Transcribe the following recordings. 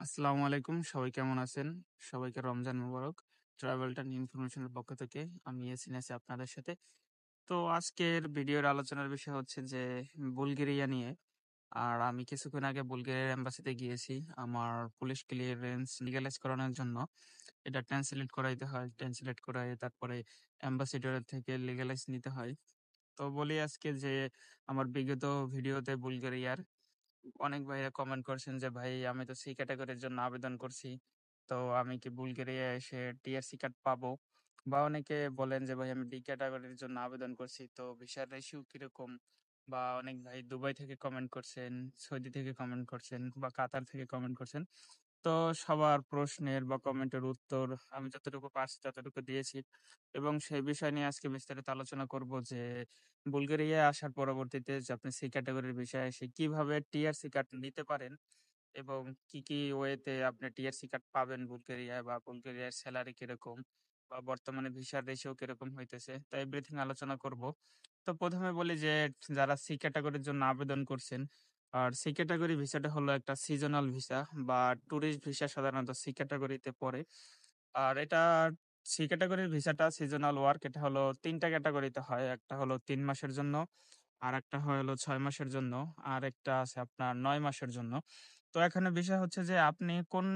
আসসালামু আলাইকুম। সবাই কেমন আছেন? সবাইকে রমজান মোবারক। ট্রাভেল অ্যান্ড ইনফরমেশনের পক্ষ থেকে আমি ইয়াসিন আছি আপনাদের সাথে। তো আজকের ভিডিওর আলোচনার বিষয় হচ্ছে যে বুলগেরিয়া নিয়ে। আর আমি কিছুক্ষণ আগে বুলগেরিয়ার এম্বাসিতে গিয়েছি। আমার পুলিশ ক্লিয়ারেন্স লিগ্যালাইজ করানোর জন্য। এটা ট্রান্সলেট করাইতে হয়। ট্রান্সলেট করায়ে তারপরে অ্যাম্বাসেডরের থেকে লিগ্যালাইজ নিতে হয়। তো বলি আজকে যে আমার বিগত ভিডিওতে বুলগেরিয়ার অনেক ভাইয়া কমেন্ট করছেন যে ভাই আমি তো সি ক্যাটাগরির জন্য আবেদন করছি, তো আমি কি বুলগেরিয়া এসে টিআরসি কার্ড পাবো? বা অনেকে বলেন যে ভাই আমি ডি ক্যাটাগরির জন্য আবেদন করছি, তো ভিসার রেশিও কিরকম? বা অনেক ভাই দুবাই থেকে কমেন্ট করছেন, সৌদি থেকে কমেন্ট করছেন বা কাতার থেকে কমেন্ট করছেন। তো সবার প্রশ্নের বা কমেন্টের উত্তর আমি যতটুকু পারছি ততটুকু দিয়েছি, এবং সেই বিষয় নিয়ে আজকে বিস্তারিত আলোচনা করব যে বুলগেরিয়ায় আসার পরবর্তীতে যে আপনি সি ক্যাটাগরির বিষয়ে এসে কিভাবে টিআরসি কার্ড নিতে পারেন, এবং কি কি ওয়েতে আপনি টিআরসি কার্ড পাবেন বুলগেরিয়ায়, বা বুলগেরিয়ার স্যালারি কিরকম, বা বর্তমানে ভিসার রেশিও কিরকম হইতেছে, তা এভরিথিং আলোচনা করব। তো প্রথমে বলি যে যারা সি ক্যাটাগরির জন্য আবেদন করছেন, আর সি ক্যাটাগরি ভিসাটা হলো একটা সিজনাল ভিসা বা ট্যুরিস্ট ভিসা, সাধারণত সি ক্যাটাগরিতে পড়ে। আর এটা সি ক্যাটাগরির ভিসাটা সিজনাল ওয়ার্ক, এটা হলো ৩ টা ক্যাটাগরিতে হয়। একটা হলো ৩ মাসের জন্য, আরেকটা হলো ৬ মাসের জন্য, আরেকটা আছে আপনার ৯ মাসের জন্য। তো এখানে বিষয় হচ্ছে যে আপনি কোন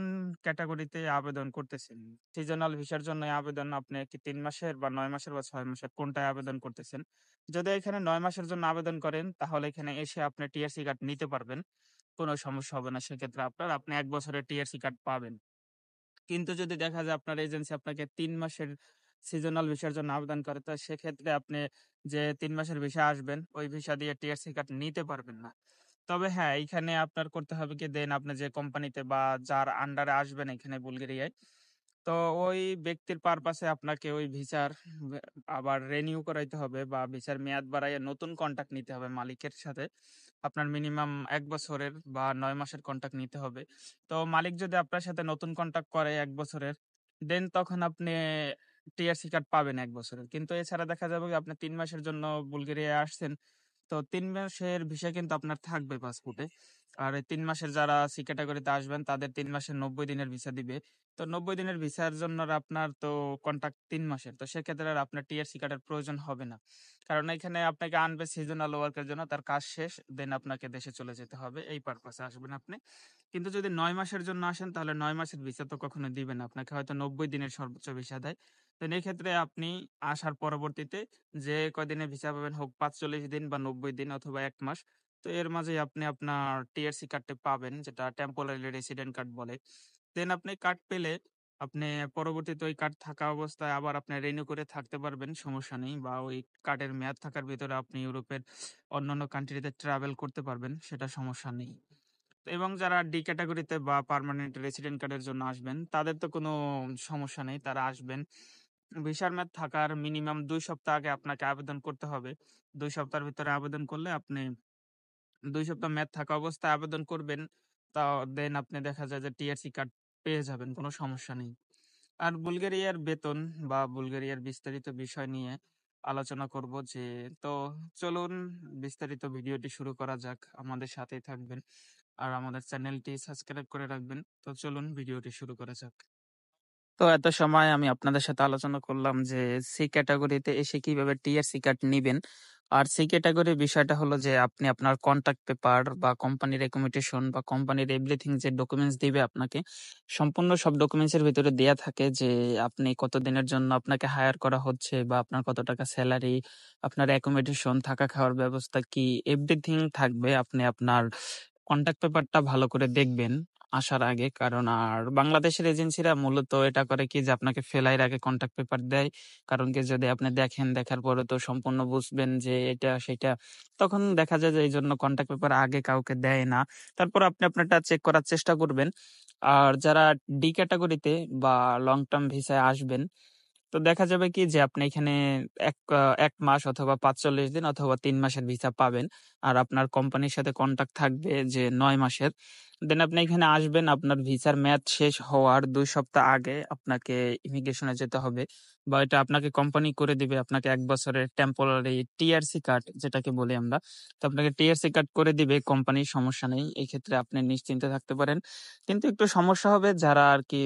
ক্যাটাগরিতে আবেদন করতেছেন। সিজনাল ভিসার জন্য আবেদন আপনি কি ৩ মাসের বা ৯ মাসের বা ৬ মাসের কোনটায় আবেদন করতেছেন? যদি এখানে ৯ মাসের জন্য আবেদন করেন তাহলে এখানে এসে আপনি টিআরসি কার্ড নিতে পারবেন। কোনো সমস্যা হবে না সেক্ষেত্রে আপনি ১ বছরের টিআরসি কার্ড পাবেন। কিন্তু যদি দেখা যায় আপনার এজেন্সি আপনাকে ৩ মাসের সিজনাল ভিসার জন্য আবেদন করে, তো সেক্ষেত্রে আপনি যে ৩ মাসের ভিসা আসবেন, ওই ভিসা দিয়ে টিআরসি কার্ড নিতে পারবেন না। তবে হ্যাঁ, এইখানে আপনার করতে হবে কি, আপনি যে কোম্পানিতে বা যার আন্ডারে আসবেন এখানে বুলগেরিয়ায়, তো ওই ব্যক্তির পারপাসে আপনাকে ওই ভিসার বে আবার রিনিউ করাইতে হবে বা ভিসার মেয়াদ বাড়াইয়া নতুন কন্ট্রাক্ট নিতে হবে মালিকের সাথে। আপনার মিনিমাম ১ বছরের বা ৯ মাসের কন্ট্রাক্ট নিতে হবে। তো মালিক যদি আপনার সাথে নতুন কন্ট্রাক্ট করে ১ বছরের, দেন তখন আপনি টিআরসি কার্ড পাবেন ১ বছরের। কিন্তু এছাড়া দেখা যাবে কি আপনি ৩ মাসের জন্য বুলগেরিয়ায় আসছেন, তো ৩ মাসের ভিসা কিন্তু আপনার থাকবে পাসপোর্টে। আর এই ৩ মাসের যারা সি ক্যাটাগরিতে আসবেন তাদের ৩ মাসের ৯০ দিনের ভিসা দিবে। তো ৯০ দিনের ভিসার জন্য আর আপনার তো কন্ট্রাক্ট ৩ মাসের। তো সেক্ষেত্রে আর আপনার টিআরসি কার্ডের প্রয়োজন হবে না। কারণ এখানে আপনাকে আনবে সিজনাল ওয়ার্ক এর জন্য, তার কাজ শেষ, দেন আপনাকে দেশে চলে যেতে হবে। এই পারপাসে আসবেন আপনি। কিন্তু যদি ৯ মাসের জন্য আসেন তাহলে ৯ মাসের ভিসা তো কখনো দিবে না। আপনাকে হয়তো ৯০ দিনের সর্বোচ্চ ভিসা দেয়। তো এই ক্ষেত্রে আপনি আসার পরবর্তীতে যে কয়দিনের ভিসা পাবেন, হোক ৪৫ দিন বা ৯০ দিন অথবা ১ মাস। তো এর মাঝেই আপনি আপনার টিআরসি কার্ডটা পাবেন, যেটা টেম্পোরারি রেসিডেন্ট কার্ড বলে। দেন আপনি কার্ড পেলে আপনি পরবর্তীতে ওই কার্ড থাকা অবস্থায় আবার আপনি রিনিউ করে থাকতে পারবেন, সমস্যা নেই। বা ওই কার্ডের মেয়াদ থাকার ভিতরে আপনি ইউরোপের অন্যান্য কান্ট্রিতে ট্রাভেল করতে পারবেন, সেটা সমস্যা নেই। এবং যারা ডি ক্যাটাগরিতে বা পার্মানেন্ট রেসিডেন্ট কার্ডের জন্য আসবেন, তাদের তো কোনো সমস্যা নেই। তারা আসবেন। ভিসার মেয়াদ থাকার মিনিমাম ২ সপ্তাহ আগে আপনাকে আবেদন করতে হবে। ২ সপ্তাহের ভিতরে আবেদন করলে আপনি ২ সপ্তাহ মেয়াদ থাকা অবস্থায় আবেদন করবেন। তা দেন আপনি দেখা যায় যে টিআরসি কার্ড পেয়ে যাবেন। কোনো সমস্যা নেই। আর বুলগেরিয়ার বেতন বা বুলগেরিয়ার বিস্তারিত বিষয় নিয়ে আলোচনা করব যে, তো চলুন বিস্তারিত ভিডিওটি শুরু করা যাক। আমাদের সাথেই থাকবেন। আর আমাদের চ্যানেলটি সাবস্ক্রাইব করে রাখবেন। তো চলুন ভিডিওটি শুরু করা যাক। তো এত সময় আমি আপনাদের সাথে আলোচনা করলাম যে সি ক্যাটাগরিতে এসে কিভাবে টিআরসি কার্ড নিবেন। আর সি ক্যাটাগরির বিষয়টা হলো যে আপনি আপনার কন্ট্রাক্ট পেপার বা কোম্পানির রেকমেন্ডেশন বা কোম্পানির এভরিথিং যে ডকুমেন্টস দিবে আপনাকে, সম্পূর্ণ সব ডকুমেন্টস এর ভিতরে দেয়া থাকে যে আপনি কতদিনের জন্য আপনাকে হায়ার করা হচ্ছে, বা আপনার কত টাকা স্যালারি, আপনার অ্যাকোমোডেশন, থাকা খাওয়ার ব্যবস্থা কি, এভরিথিং থাকবে। আপনি আপনার কন্টাক্ট পেপারটা ভালো করে দেখবেন আসার আগে। কারণ আর বাংলাদেশের এজেন্সিরা মূলত এটা করে কি যে আপনাকে ফেলাইয়ের আগে কন্টাক্ট পেপার দেয়। কারণ কি যদি আপনি দেখেন, দেখার পরে তো সম্পূর্ণ বুঝবেন যে এটা সেটা, তখন দেখা যায় যে এই জন্য কন্টাক্ট পেপার আগে কাউকে দেয় না। তারপর আপনি আপনারটা চেক করার চেষ্টা করবেন। আর যারা ডি ক্যাটাগরিতে বা লং টার্ম ভিসায় আসবেন, তো দেখা যাবে কি যে আপনি এখানে ১ মাস অথবা ৪৫ দিন অথবা ৩ মাসের ভিসা পাবেন। আর আপনার কোম্পানির সাথে কন্ট্রাক্ট থাকবে যে ৯ মাসের। দেন আপনি এখানে আসবেন, আপনার ভিসার মেয়াদ শেষ হওয়ার ২ সপ্তাহ আগে আপনাকে ইমিগ্রেশনে যেতে হবে, বা এটা আপনাকে কোম্পানি করে দিবে। আপনাকে ১ বছরের টেম্পোরারি টিআরসি কার্ড যেটাকে বলি আমরা। তো আপনাকে টিআরসি কার্ড করে দিবে কোম্পানি, সমস্যা নেই। এই ক্ষেত্রে আপনি নিশ্চিন্তে থাকতে পারেন। কিন্তু একটু সমস্যা হবে যারা আরকি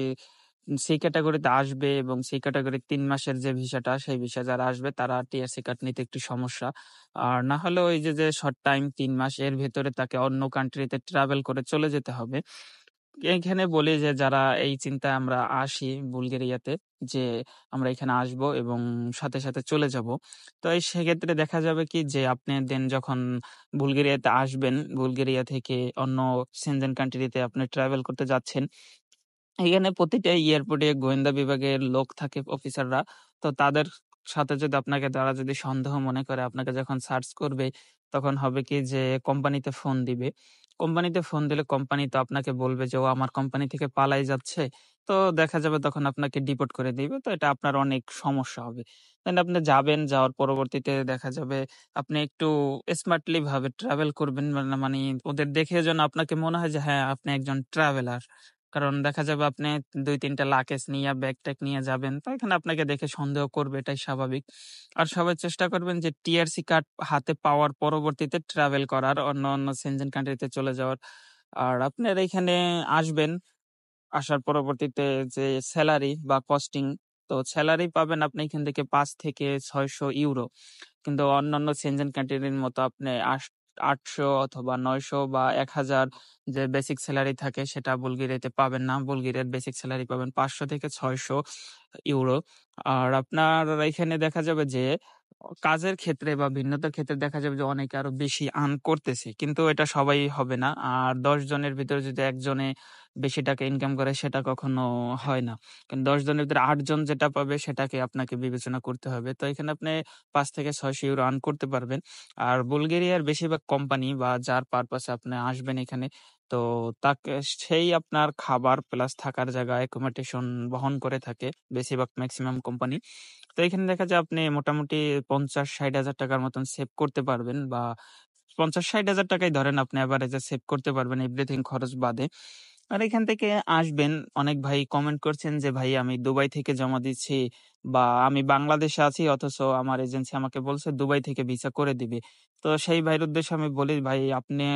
সেই ক্যাটেগরিতে আসবে, এবং সেই ক্যাটেগরির ৩ মাসের যে ভিসাটা, সেই ভিসা যারা আসবে তারা টিআরসি কার্ড নিতে একটু সমস্যা। আর না হলে ওই যে শর্ট টাইম ৩ মাস এর ভেতরে তাকে অন্য কান্ট্রিতে ট্রাভেল করে চলে যেতে হবে। এইখানে বলি যে যারা এই চিন্তায় আমরা আসি বুলগেরিয়াতে, যে আমরা এখানে আসবো এবং সাথে চলে যাবো। তো সেক্ষেত্রে দেখা যাবে কি যে আপনি দেন যখন বুলগেরিয়াতে আসবেন, বুলগেরিয়া থেকে অন্য সেনজেন কান্ট্রিতে আপনি ট্রাভেল করতে যাচ্ছেন। এখানে প্রতিটা এয়ারপোর্টে গোয়েন্দা বিভাগের লোক থাকে, অফিসাররা। তো তাদের সাথে যদি তারা যদি সন্দেহ মনে করে, আপনাকে যখন সার্চ করবে, তখন হবে কি যে কোম্পানিতে ফোন দিবে। কোম্পানিতে ফোন দিলে কোম্পানি তো আপনাকে বলবে যে ও আমার কোম্পানি থেকে পালাই যাচ্ছে। তো দেখা যাবে তখন আপনাকে ডিপোর্ট করে দিবে। তো এটা আপনার অনেক সমস্যা হবে। দেন আপনি যাবেন, যাওয়ার পরবর্তীতে দেখা যাবে আপনি একটু স্মার্টলি ভাবে ট্রাভেল করবেন। মানে ওদের দেখে যেন আপনাকে মনে হয় যে হ্যাঁ, আপনি একজন ট্রাভেলার। কারণ দেখা যাবে আপনি ২-৩ টা লাগেজ নিয়ে, ব্যাগ-ট্যাগ নিয়ে যাবেন। তো এখানে আপনাকে দেখে সন্দেহ করবে, এটাই স্বাভাবিক। আর সবাই চেষ্টা করবেন যে টিআরসি কার্ড হাতে পাওয়ার পরবর্তীতে ট্রাভেল করার, অন্য সেনজেন কান্ট্রিতে চলে যাওয়ার। আর আপনার এইখানে আসবেন, আসার পরবর্তীতে যে সেলারি বা কস্টিং, তো সেলারি পাবেন আপনি এখান থেকে ৫ থেকে ৬০০ ইউরো। কিন্তু অন্যান্য সেনজেন কান্ট্রির মতো আপনি ৮০০ অথবা ৯০০ বা ১,০০০ যে বেসিক স্যালারি থাকে সেটা বুলগেরিয়াতে পাবেন না। বুলগেরিয়ার বেসিক স্যালারি পাবেন ৫০০ থেকে ৬০০ ইউরো। আর আপনার এখানে দেখা যাবে যে কাজের ক্ষেত্রে বা ভিন্নতার ক্ষেত্রে দেখা যাবে যে অনেকে আরো বেশি আর্ন করতেছে। কিন্তু এটা সবাই হবে না। আর ১০ জনের ভিতরে যদি ১ জনে বেশি টাকা ইনকাম করে, সেটা কখনো হয় না। কারণ ১০ জনের ভিতরে ৮ জন যেটা পাবে সেটাকে আপনাকে বিবেচনা করতে হবে। তো এখানে আপনি ৫ থেকে ৬০০ ইউরো আর্ন করতে পারবেন। আর বুলগেরিয়ার বেশিরভাগ কোম্পানি বা যার পারপাসে আপনি আসবেন এখানে, তো তাকে সেই আপনার খাবার প্লাস থাকার জায়গা অ্যাকোমোডেশন বহন করে থাকে বেশিরভাগ ম্যাক্সিমাম কোম্পানি। তো এখানে দেখা যায় আপনি মোটামুটি ৫০-৬০ হাজার টাকার মতন সেভ করতে পারবেন, বা ৫০-৬০ হাজার টাকাই ধরেন আপনি এভারেজে সেভ করতে পারবেন এভরিথিং খরচ বাদে। আর এখান থেকে আসবেন, অনেক ভাই কমেন্ট করছেন যে ভাই আমি দুবাই থেকে জমা দিচ্ছি, বা আমি বাংলাদেশে আছি অথচ আমার এজেন্সি আমাকে বলছে দুবাই থেকে ভিসা করে দিবে। তো সেই ভাইয়ের উদ্দেশ্যে আমি বলি, ভাই আপনি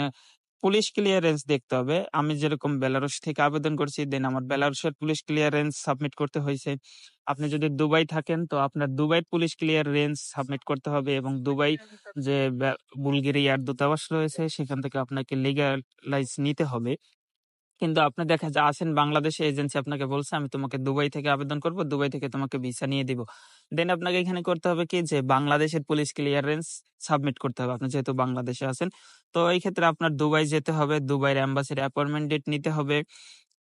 পুলিশ ক্লিয়ারেন্স দেখতে হবে। আমি যেরকম বেলারুশ থেকে আবেদন করছি, দেন আমার বেলারুশের পুলিশ ক্লিয়ারেন্স সাবমিট করতে হইছে। আপনি যদি দুবাই থাকেন তো আপনার দুবাইয়ের পুলিশ ক্লিয়ারেন্স সাবমিট করতে হবে, এবং দুবাই যে বুলগেরিয়ার দূতাবাস রয়েছে সেখান থেকে আপনাকে লিগ্যালাইজ নিতে হবে। কিন্তু আপনি দেখা যায় আছেন বাংলাদেশে, এজেন্সি আপনাকে বলছে আমি তোমাকে দুবাই থেকে আবেদন করব, দুবাই থেকে তোমাকে ভিসা নিয়ে দিব। দেন আপনাকে এখানে করতে হবে কি যে বাংলাদেশের পুলিশ ক্লিয়ারেন্স সাবমিট করতে হবে, আপনি যেহেতু বাংলাদেশে আছেন। তো এই ক্ষেত্রে আপনার দুবাই যেতে হবে, দুবাইয়ের এম্বাসির অ্যাপয়েন্টমেন্ট ডেট নিতে হবে।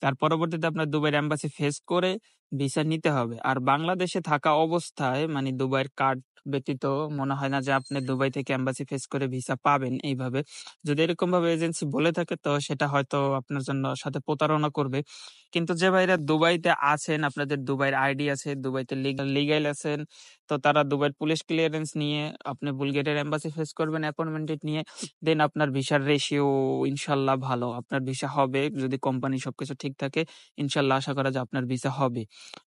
তার পরবর্তীতে আপনার দুবাইয়ের এম্বাসি ফেস করে ভিসা নিতে হবে। আর বাংলাদেশে থাকা অবস্থায় মানে দুবাইয়ের কার্ড ব্যতীত মনে হয় না যে আপনি দুবাই থেকে এম্বাসি ফেস করে ভিসা পাবেন এইভাবে। যদি এরকম ভাবে এজেন্সি বলে থাকে তো সেটা হয়তো আপনার জন্য সাথে প্রতারণা করবে। কিন্তু যে ভাইরা দুবাইতে আছেন, আপনাদের দুবাইয়ের আইডি আছে, দুবাইতে লিগ্যাল আছেন, তো তারা দুবাইয়ের পুলিশ ক্লিয়ারেন্স নিয়ে আপনি বুলগেরিয়ার এম্বাসি ফেস করবেন অ্যাপয়েন্টমেন্ট ডেট নিয়ে। দেন আপনার ভিসার রেশিও ইনশাল্লাহ ভালো, আপনার ভিসা হবে যদি কোম্পানি সবকিছু ঠিক থাকে। ইনশাল্লাহ আশা করা যায় আপনার ভিসা হবে।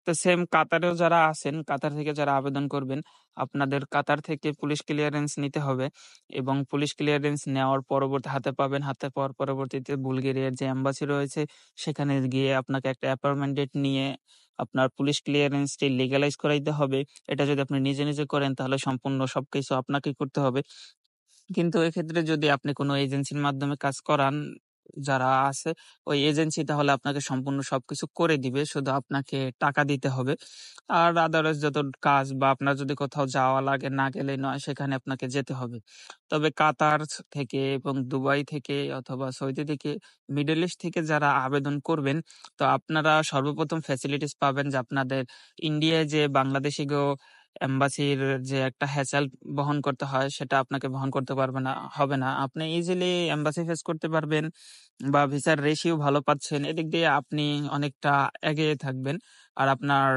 তো সেম কাতারেও যারা আছেন, কাতার থেকে যারা আবেদন করবেন, আপনাদের কাতার থেকে পুলিশ ক্লিয়ারেন্স নিতে হবে, এবং পুলিশ ক্লিয়ারেন্স নেওয়ার হাতে পাবেন। হাতে পাওয়ার পরবর্তীতে বুলগেরিয়ার যে এম্বাসি রয়েছে সেখানে গিয়ে আপনাকে একটা অ্যাপয়েন্টমেন্ট ডেট নিয়ে আপনার পুলিশ ক্লিয়ারেন্সটি লিগ্যালাইজ করাইতে হবে। এটা যদি আপনি নিজে করেন তাহলে সম্পূর্ণ সবকিছু আপনাকেই করতে হবে। কিন্তু এক্ষেত্রে যদি আপনি কোনো এজেন্সির মাধ্যমে কাজ করান, যারা আছে ওই এজেন্সি, তাহলে আপনাকে সম্পূর্ণ সবকিছু করে দিবে। শুধু আপনাকে টাকা দিতে হবে। আর আদারওয়াইজ যত কাজ বা আপনার যদি কোথাও যাওয়া লাগে, না গেলে নয়, সেখানে আপনাকে যেতে হবে। তবে কাতার থেকে এবং দুবাই থেকে অথবা সৌদি থেকে, মিডল ইস্ট থেকে যারা আবেদন করবেন, তো আপনারা সর্বপ্রথম ফ্যাসিলিটিস পাবেন যে আপনাদের ইন্ডিয়ায় যে বাংলাদেশি এম্বাসির যে একটা হ্যাসেল বহন করতে হয় সেটা আপনাকে বহন করতে হবে না। আপনি ইজিলি এম্বাসি ফেস করতে পারবেন বা ভিসার রেশিও ভালো পাচ্ছেন। এদিক দিয়ে আপনি অনেকটা এগিয়ে থাকবেন। আর আপনার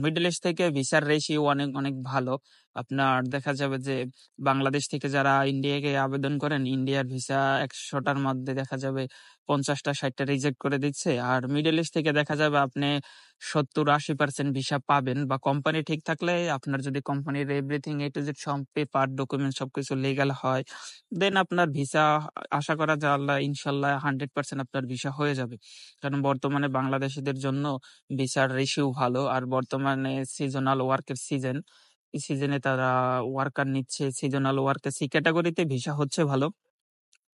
মিডল ইস্ট থেকে ভিসার রেশিও অনেক অনেক ভালো। আপনার দেখা যাবে যে বাংলাদেশ থেকে যারা ইন্ডিয়াকে আবেদন করেন, ইন্ডিয়ার ভিসা 100টার মধ্যে দেখা যাবে 50টা 60টা রিজেক্ট করে দিচ্ছে। আর মিডল ইস্ট থেকে দেখা যাবে আপনি 70-80% ভিসা পাবেন, বা কোম্পানি ঠিক থাকলে, আপনার যদি কোম্পানির এভরিথিং এ টু জেড সব পেপার ডকুমেন্ট সবকিছু লিগ্যাল হয়, দেন আপনার ভিসা আশা করা যায় আল্লাহ ইনশাল্লাহ 100% আপনার ভিসা হয়ে যাবে। কারণ বর্তমানে বাংলাদেশিদের জন্য ভিসার রেশিও ভালো। আর বর্তমানে সিজনাল ওয়ার্কের সিজন, এই সিজনে তারা ওয়ার্কার নিচ্ছে। সিজনাল ওয়ার্কের সি ক্যাটাগরিতে ভিসা হচ্ছে ভালো।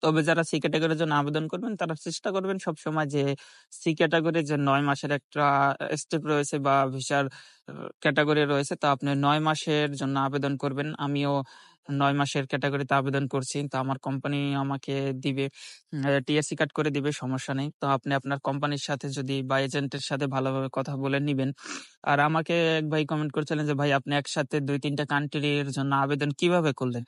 তবে যারা সি ক্যাটাগরির জন্য আবেদন করবেন তারা চেষ্টা করবেন সবসময় যে সি ক্যাটাগরির যে 9 মাসের একটা স্টেপ রয়েছে বা ভিসার ক্যাটাগরি রয়েছে, তো আপনি 9 মাসের জন্য আবেদন করবেন। আমিও 9 মাসের ক্যাটাগরিতে আবেদন করছি, তো আমার কোম্পানি আমাকে দিবে, টিএসসি কার্ড করে দিবে, সমস্যা নেই। তো আপনি আপনার কোম্পানির সাথে যদি বা এজেন্টের সাথে ভালোভাবে কথা বলে নিবেন। আর আমাকে এক ভাই কমেন্ট করছিলেন যে ভাই আপনি একসাথে 2-3টা কান্ট্রির জন্য আবেদন কিভাবে করলেন?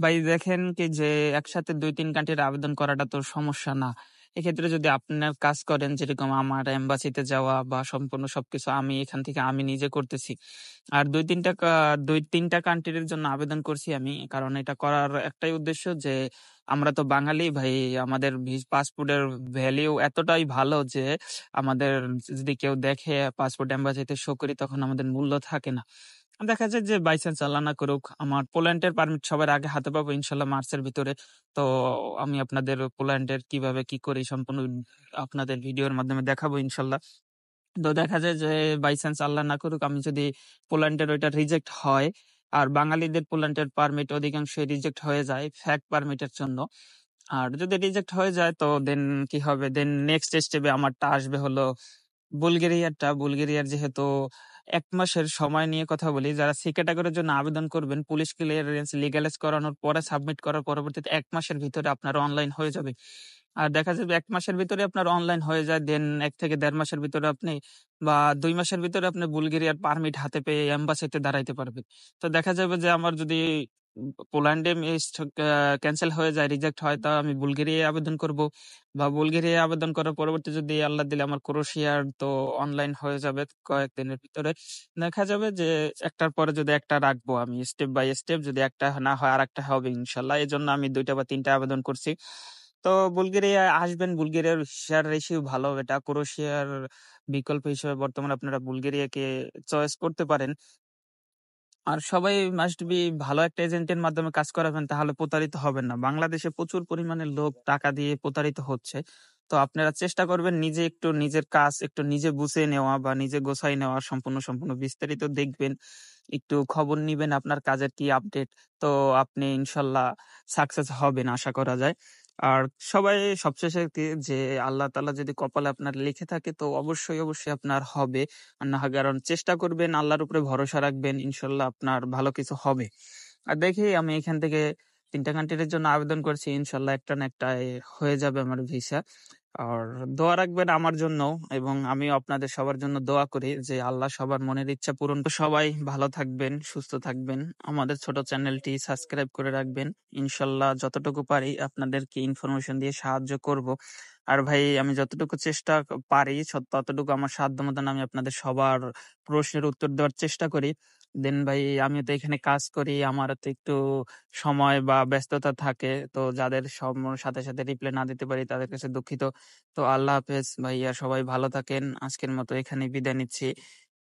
ভাই দেখেন কি যে একসাথে 2-3 কান্ট্রির আবেদন করাটা তো সমস্যা না। এক্ষেত্রে যদি আপনার কাজ করেন, যেরকম আমার এম্বাসিতে যাওয়া বা সম্পূর্ণ সবকিছু আমি এখান থেকে আমি নিজে করতেছি। আর 2-3টা কান্ট্রির জন্য আবেদন করছি আমি, কারণ এটা করার একটাই উদ্দেশ্য যে আমরা তো বাঙালি ভাই, আমাদের পাসপোর্টের ভ্যালিউ এতটাই ভালো যে আমাদের যদি কেউ দেখে পাসপোর্ট এম্বাসিতে শো করি তখন আমাদের মূল্য থাকে না। দেখা যায় যে বাই চান্স আল্লাহ না করুক আমার পোল্যান্ডের পারমিট সবার আগে হাতে পাবো ইনশাল্লাহ মার্চের ভিতরে। তো আমি আপনাদের পোল্যান্ডের কিভাবে কি করি সম্পূর্ণ আপনাদের ভিডিওর মাধ্যমে দেখাবো ইনশাল্লাহ। তো দেখা যায় যে বাই চান্স আল্লাহ না করুক আমি যদি পোল্যান্ডের ওইটা রিজেক্ট হয়, আর বাঙালিদের পোল্যান্ডের পারমিট অধিকাংশই রিজেক্ট হয়ে যায় ফ্যাক পারমিটের জন্য। আর যদি রিজেক্ট হয়ে যায় তো দেন কি হবে, দেন নেক্সট স্টেপে আমারটা আসবে হলো বুলগেরিয়ার যেহেতু 1 মাসের সময় নিয়ে কথা বলি, যারা সি ক্যাটাগরির জন্য আবেদন করবেন পুলিশ ক্লিয়ারেন্স লিগ্যালাইজ করানোর পরে সাবমিট করার পরবর্তীতে 1 মাসের ভিতরে আপনার অনলাইন হয়ে যাবে। আর দেখা যাবে 1 মাসের ভিতরে আপনার অনলাইন হয়ে যায়, দেন 1 থেকে 1.5 মাসের ভিতরে আপনি বা 2 মাসের ভিতরে আপনি বুলগেরিয়ার পারমিট হাতে পেয়ে এম্বাসিতে দাঁড়াইতে পারবেন। তো দেখা যাবে যে আমার যদি পোল্যান্ডে ক্যান্সেল হয়ে যায়, রিজেক্ট হয়, তা আমি বুলগেরিয়ায় আবেদন করব, বা বুলগেরিয়ায় আবেদন করার পরবর্তী যদি আল্লাহ দিলে আমার ক্রোয়েশিয়ার তো অনলাইন হয়ে যাবে কয়েকদিনের ভিতরে। দেখা যাবে যে একটার পরে যদি একটা রাখবো আমি স্টেপ বাই স্টেপ, যদি একটা না হয় আর একটা হবে ইনশাল্লাহ। এই জন্য আমি 2টা বা 3টা আবেদন করছি। তো বুলগেরিয়ায় আসবেন, বুলগেরিয়ার ভিসার রেশিও ভালো। এটা ক্রোয়েশিয়ার বিকল্প হিসেবে বর্তমানে আপনারা বুলগেরিয়াকে চয়েস করতে পারেন। আর সবাই মাস্ট বি ভালো একটা এজেন্টের মাধ্যমে কাজ করাবেন, তাহলে প্রতারিত হবেন না। বাংলাদেশে প্রচুর পরিমাণে লোক টাকা দিয়ে প্রতারিত হচ্ছে। তো আপনারা চেষ্টা করবেন নিজে একটু নিজের কাজ একটু নিজে গুছিয়ে নেওয়া বা নিজে গোছাই নেওয়া, সম্পূর্ণ বিস্তারিত দেখবেন, একটু খবর নিবেন আপনার কাজের কি আপডেট। তো আপনি ইনশাল্লাহ সাকসেস হবেন আশা করা যায়। আর সবাই সবশেষে যে আল্লাহ তাআলা যদি কপালে আপনার লিখে থাকে তো অবশ্যই আপনার হবে। আর না হয়, কারণ চেষ্টা করবেন, আল্লাহর উপরে ভরসা রাখবেন, ইনশাল্লাহ আপনার ভালো কিছু হবে। আর দেখি আমি এখান থেকে 3টা কান্ট্রির জন্য আবেদন করছি, ইনশাল্লাহ একটা না একটা হয়ে যাবে আমার ভিসা। আর দোয়া রাখবেন আমার জন্য, এবং আমিও আপনাদের সবার জন্য দোয়া করি যে আল্লাহ সবার মনের ইচ্ছা পূরণ করে। সবাই ভালো থাকবেন, সুস্থ থাকবেন, আমাদের ছোট চ্যানেলটি সাবস্ক্রাইব করে রাখবেন। ইনশাল্লাহ যতটুকু পারি আপনাদেরকে ইনফরমেশন দিয়ে সাহায্য করব। আর ভাই আমি যতটুকু চেষ্টা পারি ততটুকু আমার সাধ্য মতন আমি আপনাদের সবার প্রশ্নের উত্তর দেওয়ার চেষ্টা করি। দেন ভাই আমি তো এখানে কাজ করি, আমার তো একটু সময় বা ব্যস্ততা থাকে, তো যাদের সাথে রিপ্লাই না দিতে পারি তাদের কাছে দুঃখিত। তো আল্লাহ হাফেজ ভাইয়া, সবাই ভালো থাকেন। আজকের মতো এখানে বিদায় নিচ্ছি।